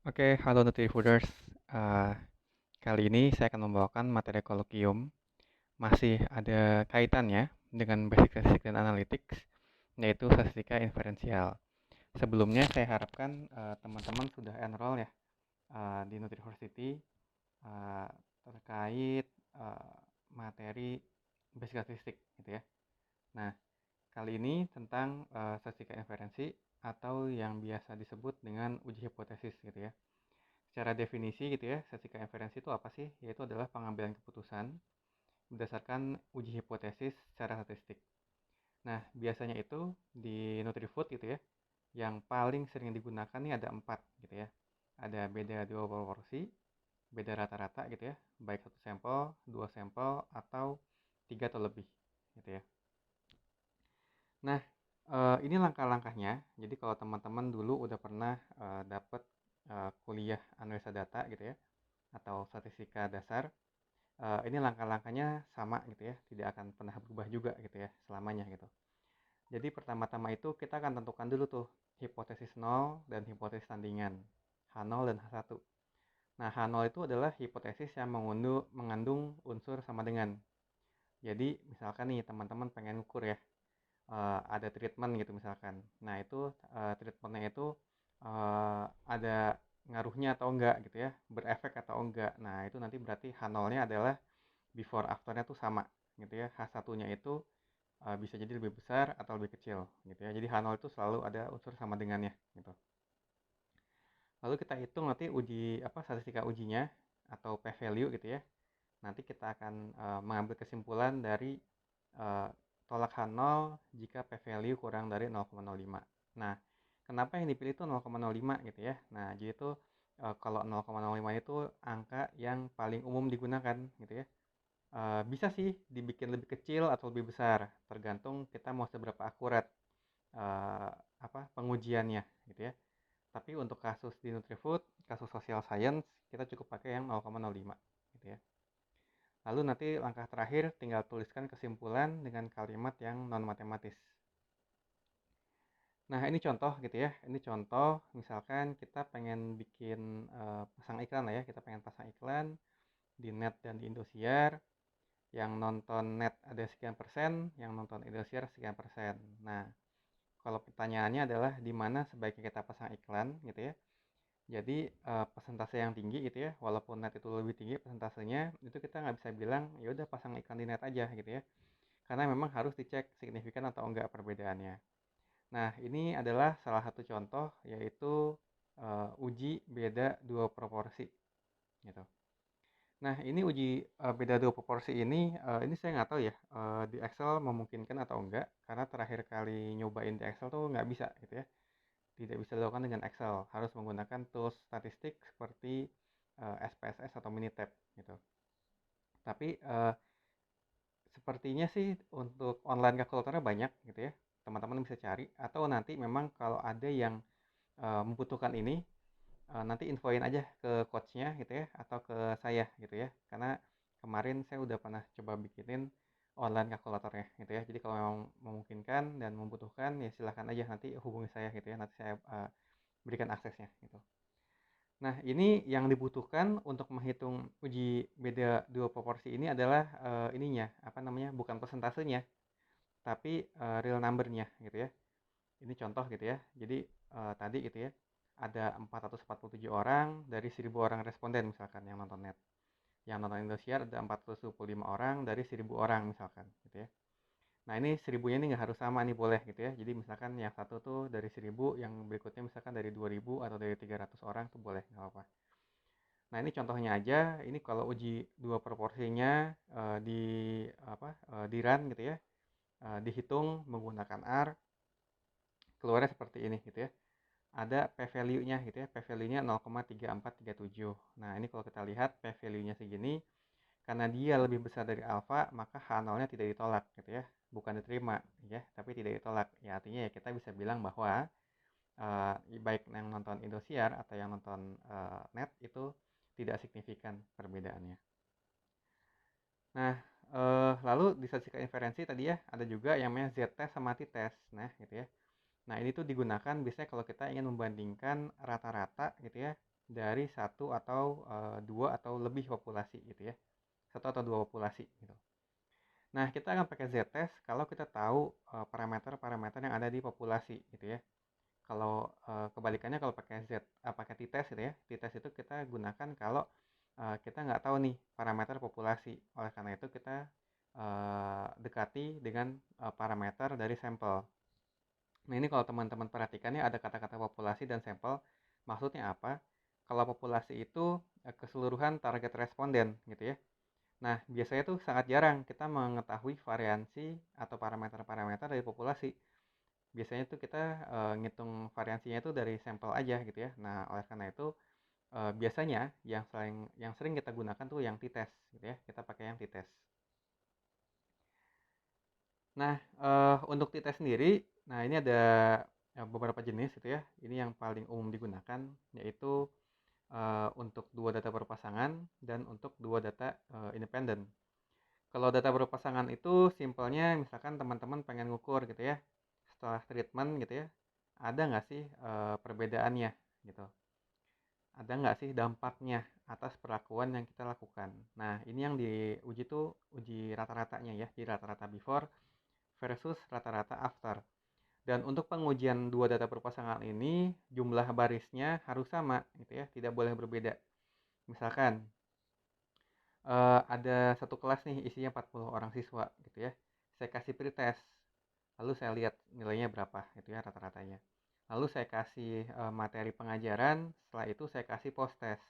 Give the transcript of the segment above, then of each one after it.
Oke, halo Nutrifooders. Eh, Kali ini saya akan membawakan materi kolokium. Masih ada kaitannya dengan basic statistik dan analytics, yaitu statistika inferensial. Sebelumnya saya harapkan teman-teman sudah enroll ya di Nutriversity eh, terkait eh, materi basic statistik gitu ya. Nah, kali ini tentang statistika inferensi atau yang biasa disebut dengan uji hipotesis gitu ya. Secara definisi gitu ya, statistika inferensi itu apa sih? Yaitu adalah pengambilan keputusan berdasarkan uji hipotesis secara statistik. Nah, biasanya itu di Nutrifood gitu ya, yang paling sering digunakan nih ada 4 gitu ya. Ada beda dua proporsi, beda rata-rata gitu ya, baik satu sampel, dua sampel, atau tiga atau lebih gitu ya. Nah, ini langkah-langkahnya. Jadi kalau teman-teman dulu udah pernah dapat kuliah analisa data gitu ya, atau statistika dasar, ini langkah-langkahnya sama gitu ya, tidak akan pernah berubah juga gitu ya selamanya gitu. Jadi pertama-tama itu kita akan tentukan dulu tuh hipotesis 0 dan hipotesis tandingan, H0 dan H1. Nah, H0 itu adalah hipotesis yang mengandung unsur sama dengan. Jadi misalkan nih teman-teman pengen ukur ya, ada treatment gitu misalkan. Nah, itu treatmentnya itu ada ngaruhnya atau enggak gitu ya, berefek atau enggak. Nah, itu nanti berarti H0-nya adalah before afternya tuh sama gitu ya. H1-nya itu bisa jadi lebih besar atau lebih kecil gitu ya. Jadi H0 itu selalu ada unsur sama dengannya gitu. Lalu kita hitung nanti statistika ujinya atau p value gitu ya. Nanti kita akan mengambil kesimpulan dari uh, tolak H0 jika p value kurang dari 0,05. Nah, kenapa yang dipilih itu 0,05 gitu ya. Nah, jadi itu kalau 0,05 itu angka yang paling umum digunakan gitu ya. Bisa sih dibikin lebih kecil atau lebih besar, tergantung kita mau seberapa akurat uh, pengujiannya gitu ya. Tapi untuk kasus di Nutrifood, kasus social science, kita cukup pakai yang 0,05 gitu ya. Lalu nanti langkah terakhir tinggal tuliskan kesimpulan dengan kalimat yang non matematis. Nah, ini contoh gitu ya. Ini contoh misalkan kita pengen bikin pasang iklan lah ya. Kita pengen pasang iklan di net dan di Indosiar. Yang nonton net ada sekian persen, yang nonton Indosiar sekian persen. Nah, kalau pertanyaannya adalah di mana sebaiknya kita pasang iklan gitu ya. Jadi persentase yang tinggi gitu ya, walaupun net itu lebih tinggi persentasenya, itu kita nggak bisa bilang ya udah pasang iklan di net aja gitu ya, karena memang harus dicek signifikan atau enggak perbedaannya. Nah, ini adalah salah satu contoh yaitu uji beda dua proporsi gitu. Nah, ini uji beda dua proporsi ini saya nggak tahu ya di Excel memungkinkan atau enggak, karena terakhir kali nyobain di Excel tuh nggak bisa gitu ya. Tidak bisa dilakukan dengan Excel, harus menggunakan tools statistik seperti SPSS atau Minitab gitu. Tapi sepertinya sih untuk online kalkulatornya banyak gitu ya. Teman-teman bisa cari atau nanti memang kalau ada yang membutuhkan ini nanti infoin aja ke coachnya gitu ya atau ke saya gitu ya. Karena kemarin saya udah pernah coba bikinin online kalkulatornya gitu ya. Jadi kalau memang memungkinkan dan membutuhkan ya silahkan aja nanti hubungi saya gitu ya. Nanti saya berikan aksesnya gitu. Nah, ini yang dibutuhkan untuk menghitung uji beda dua proporsi ini adalah bukan persentasenya, tapi real number-nya gitu ya. Ini contoh gitu ya. Jadi tadi gitu ya, ada 447 orang dari 1000 orang responden misalkan yang nonton net. Yang nonton Indosiar ada 425 orang dari 1000 orang misalkan gitu ya. Nah, ini 1000-nya ini nggak harus sama nih, boleh gitu ya. Jadi misalkan yang satu tuh dari 1000, yang berikutnya misalkan dari 2000 atau dari 300 orang tuh boleh, nggak apa-apa. Nah, ini contohnya aja. Ini kalau uji dua proporsinya di run gitu ya. Dihitung menggunakan R, keluarnya seperti ini gitu ya. Ada p value-nya gitu ya. P value-nya 0,3437. Nah, ini kalau kita lihat p value-nya segini, karena dia lebih besar dari alfa, maka H0-nya tidak ditolak gitu ya. Bukan diterima ya, tapi tidak ditolak. Ya artinya ya kita bisa bilang bahwa baik yang nonton Indosiar atau yang nonton net itu tidak signifikan perbedaannya. Nah, lalu di statistika inferensi tadi ya ada juga yang namanya z-test sama t-test. Nah, gitu ya. Nah, ini tuh digunakan biasanya kalau kita ingin membandingkan rata-rata gitu ya dari satu atau dua atau lebih populasi gitu ya, satu atau dua populasi gitu. Nah, kita akan pakai z-test kalau kita tahu parameter-parameter yang ada di populasi gitu ya. Kalau kebalikannya kalau pakai pakai t-test gitu ya, t-test itu kita gunakan kalau kita nggak tahu nih parameter populasi. Oleh karena itu kita dekati dengan parameter dari sampel. Nah, ini kalau teman-teman perhatikan ya, ada kata-kata populasi dan sampel. Maksudnya apa? Kalau populasi itu keseluruhan target responden gitu ya. Nah, biasanya tuh sangat jarang kita mengetahui variansi atau parameter-parameter dari populasi. Biasanya tuh kita ngitung variansinya itu dari sampel aja gitu ya. Nah, oleh karena itu biasanya yang sering kita gunakan tuh yang t-test gitu ya. Kita pakai yang t-test. Nah, untuk t-test sendiri, nah ini ada beberapa jenis gitu ya. Ini yang paling umum digunakan, yaitu untuk dua data berpasangan dan untuk dua data independen. Kalau data berpasangan itu simpelnya misalkan teman-teman pengen ngukur gitu ya, setelah treatment gitu ya, ada nggak sih perbedaannya gitu. Ada nggak sih dampaknya atas perlakuan yang kita lakukan. Nah, ini yang diuji tuh uji rata-ratanya ya, di rata-rata before versus rata-rata after. Dan untuk pengujian dua data berpasangan ini, jumlah barisnya harus sama gitu ya, tidak boleh berbeda. Misalkan ada satu kelas nih isinya 40 orang siswa gitu ya. Saya kasih pretest, lalu saya lihat nilainya berapa gitu ya rata-ratanya. Lalu saya kasih materi pengajaran, setelah itu saya kasih post test.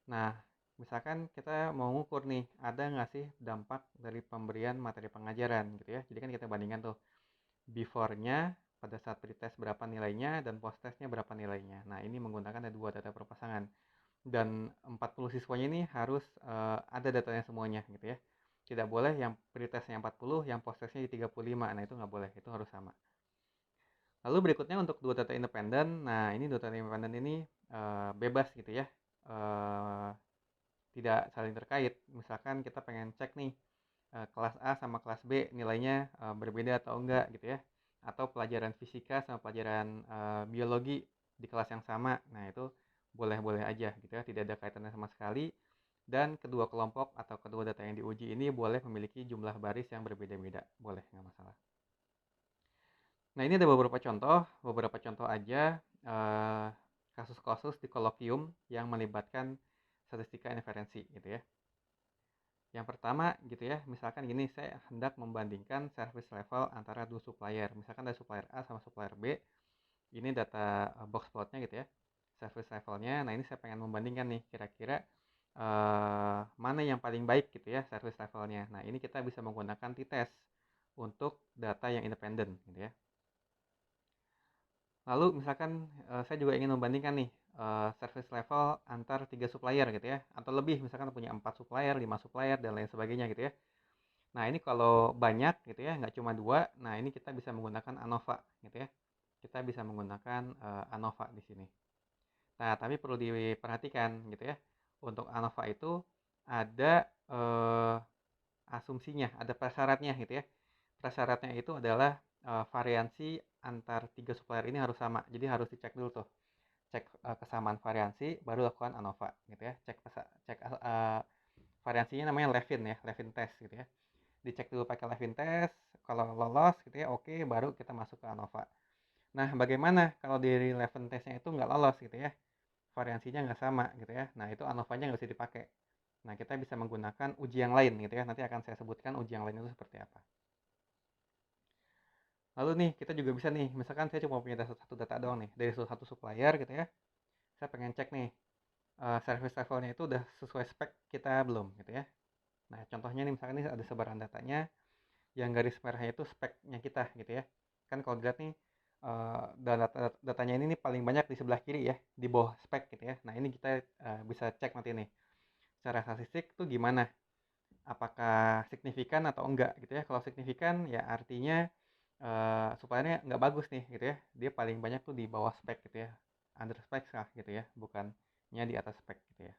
Nah, misalkan kita mau ngukur nih, ada nggak sih dampak dari pemberian materi pengajaran gitu ya. Jadi kan kita bandingkan tuh before-nya pada saat pretest berapa nilainya dan post testnya berapa nilainya. Nah, ini menggunakan ada dua data perpasangan. Dan 40 siswanya ini harus ada datanya semuanya gitu ya. Tidak boleh yang pretestnya 40, yang post testnya di 35. Nah, itu nggak boleh, itu harus sama. Lalu berikutnya untuk dua data independen. Nah, ini dua data independen ini bebas gitu ya. Eh, Tidak saling terkait. Misalkan kita pengen cek nih kelas A sama kelas B nilainya berbeda atau enggak gitu ya. Atau pelajaran fisika sama pelajaran biologi di kelas yang sama. Nah, itu boleh-boleh aja gitu ya, tidak ada kaitannya sama sekali. Dan kedua kelompok atau kedua data yang diuji ini boleh memiliki jumlah baris yang berbeda-beda. Boleh, nggak masalah. Nah, ini ada beberapa contoh aja kasus-kasus di kolokium yang melibatkan statistika inferensi gitu ya. Yang pertama gitu ya, misalkan gini, saya hendak membandingkan service level antara dua supplier. Misalkan ada supplier A sama supplier B, ini data box plotnya gitu ya, service levelnya. Nah, ini saya pengen membandingkan nih, kira-kira mana yang paling baik gitu ya service levelnya. Nah, ini kita bisa menggunakan t-test untuk data yang independen gitu ya. Lalu misalkan saya juga ingin membandingkan nih service level antar 3 supplier gitu ya, atau lebih, misalkan punya 4 supplier, 5 supplier, dan lain sebagainya gitu ya. Nah, ini kalau banyak gitu ya, nggak cuma dua, nah ini kita bisa menggunakan ANOVA gitu ya. Kita bisa menggunakan ANOVA di sini. Nah, tapi perlu diperhatikan gitu ya. Untuk ANOVA itu ada asumsinya, ada prasyaratnya gitu ya. Prasyaratnya itu adalah variansi antar 3 supplier ini harus sama. Jadi harus dicek dulu tuh. Cek kesamaan variansi, baru lakukan ANOVA gitu ya. Cek variansinya namanya Levin ya, Levin test gitu ya. Dicek dulu pakai Levin test, kalau lolos gitu ya, oke, baru kita masuk ke ANOVA. Nah, bagaimana kalau dari Levin testnya itu nggak lolos gitu ya, variansinya nggak sama gitu ya, nah itu ANOVA-nya nggak bisa dipakai. Nah, kita bisa menggunakan uji yang lain gitu ya, nanti akan saya sebutkan uji yang lain itu seperti apa. Lalu nih, kita juga bisa nih, misalkan saya cuma punya satu data doang nih, dari satu supplier gitu ya, saya pengen cek nih, service levelnya itu udah sesuai spek kita belum gitu ya. Nah, contohnya nih, misalkan ini ada sebaran datanya, yang garis merahnya itu speknya kita gitu ya. Kan kalau dilihat nih datanya ini nih paling banyak di sebelah kiri ya, di bawah spek gitu ya. Nah, ini kita bisa cek nanti nih. Secara statistik tuh gimana? Apakah signifikan atau enggak gitu ya. Kalau signifikan ya artinya suppliernya nggak bagus nih gitu ya. Dia paling banyak tuh di bawah spek gitu ya. Under spek lah gitu ya, bukannya di atas spek gitu ya.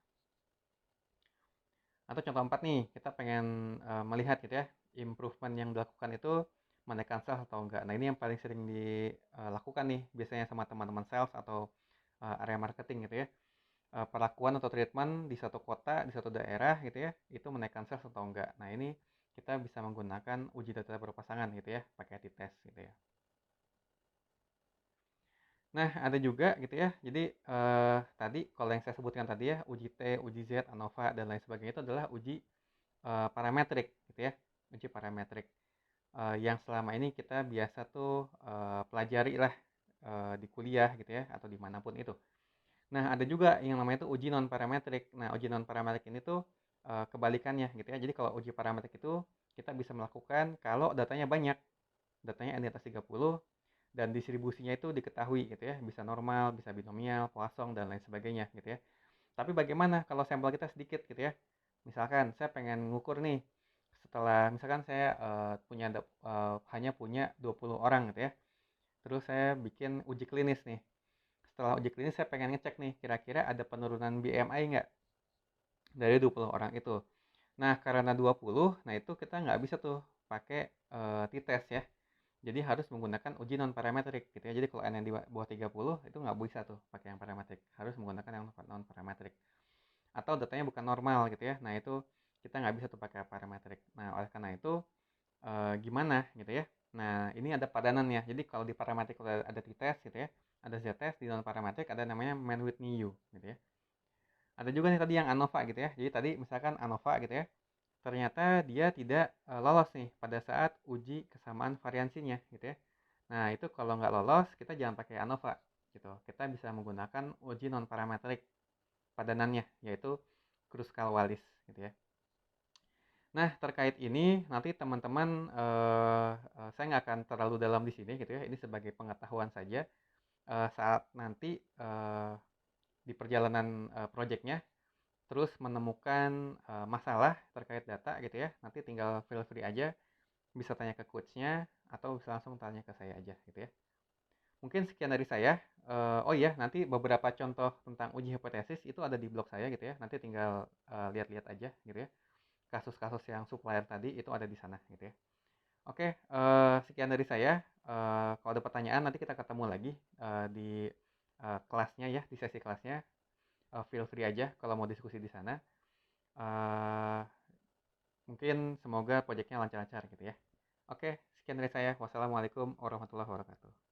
Atau contoh 4 nih, kita pengen melihat gitu ya, improvement yang dilakukan itu menaikkan sales atau enggak. Nah, ini yang paling sering dilakukan nih biasanya sama teman-teman sales atau area marketing gitu ya. perlakuan atau treatment di satu kota, di satu daerah gitu ya, itu menaikkan sales atau enggak. Nah, ini kita bisa menggunakan uji data berpasangan gitu ya, pakai t-test gitu ya. Nah, ada juga gitu ya. Jadi tadi kalau yang saya sebutkan tadi ya, uji T, uji Z, ANOVA dan lain sebagainya itu adalah uji parametrik gitu ya. Uji parametrik yang selama ini kita biasa tuh pelajari lah di kuliah gitu ya atau dimanapun itu. Nah, ada juga yang namanya itu uji non parametrik. Nah, uji non parametrik ini tuh kebalikannya gitu ya. Jadi kalau uji parametrik itu kita bisa melakukan kalau datanya banyak, datanya n di atas 30 dan distribusinya itu diketahui gitu ya, bisa normal, bisa binomial, Poisson dan lain sebagainya gitu ya. Tapi bagaimana kalau sampel kita sedikit gitu ya? Misalkan saya pengen ngukur nih, setelah misalkan saya hanya punya 20 orang gitu ya. Terus saya bikin uji klinis nih. Setelah uji klinis saya pengen ngecek nih, kira-kira ada penurunan BMI nggak dari 20 orang itu. Nah, karena 20, nah itu kita nggak bisa tuh pakai t-test ya. Jadi harus menggunakan uji non parametrik gitu ya. Jadi kalau n yang di bawah 30 itu nggak bisa tuh pakai yang parametrik. Harus menggunakan yang non parametrik. Atau datanya bukan normal gitu ya. Nah, itu kita nggak bisa tuh pakai parametrik. Nah, oleh karena itu gimana gitu ya. Nah, ini ada padanannya. Jadi kalau di parametrik ada t-test gitu ya. Ada z-test, di non parametrik ada namanya Man Whitney U gitu ya. Ada juga nih tadi yang ANOVA gitu ya. Jadi tadi misalkan ANOVA gitu ya. Ternyata dia tidak lolos nih pada saat uji kesamaan variansinya gitu ya. Nah, itu kalau nggak lolos, kita jangan pakai ANOVA gitu. Kita bisa menggunakan uji non parametrik padanannya, yaitu Kruskal-Wallis gitu ya. Nah, terkait ini nanti teman-teman saya nggak akan terlalu dalam di sini gitu ya. Ini sebagai pengetahuan saja. Saat nanti di perjalanan proyeknya terus menemukan masalah terkait data gitu ya, nanti tinggal feel free aja bisa tanya ke coachnya atau bisa langsung tanya ke saya aja gitu ya. Mungkin sekian dari saya. Oh iya, nanti beberapa contoh tentang uji hipotesis itu ada di blog saya gitu ya. Nanti tinggal lihat-lihat aja gitu ya. Kasus-kasus yang supplier tadi itu ada di sana gitu ya. Oke, sekian dari saya. Kalau ada pertanyaan nanti kita ketemu lagi di kelasnya ya, di sesi kelasnya. Feel free aja kalau mau diskusi di sana. Uh, Mungkin semoga proyeknya lancar-lancar gitu ya. Oke, sekian dari saya. Wassalamualaikum warahmatullahi wabarakatuh.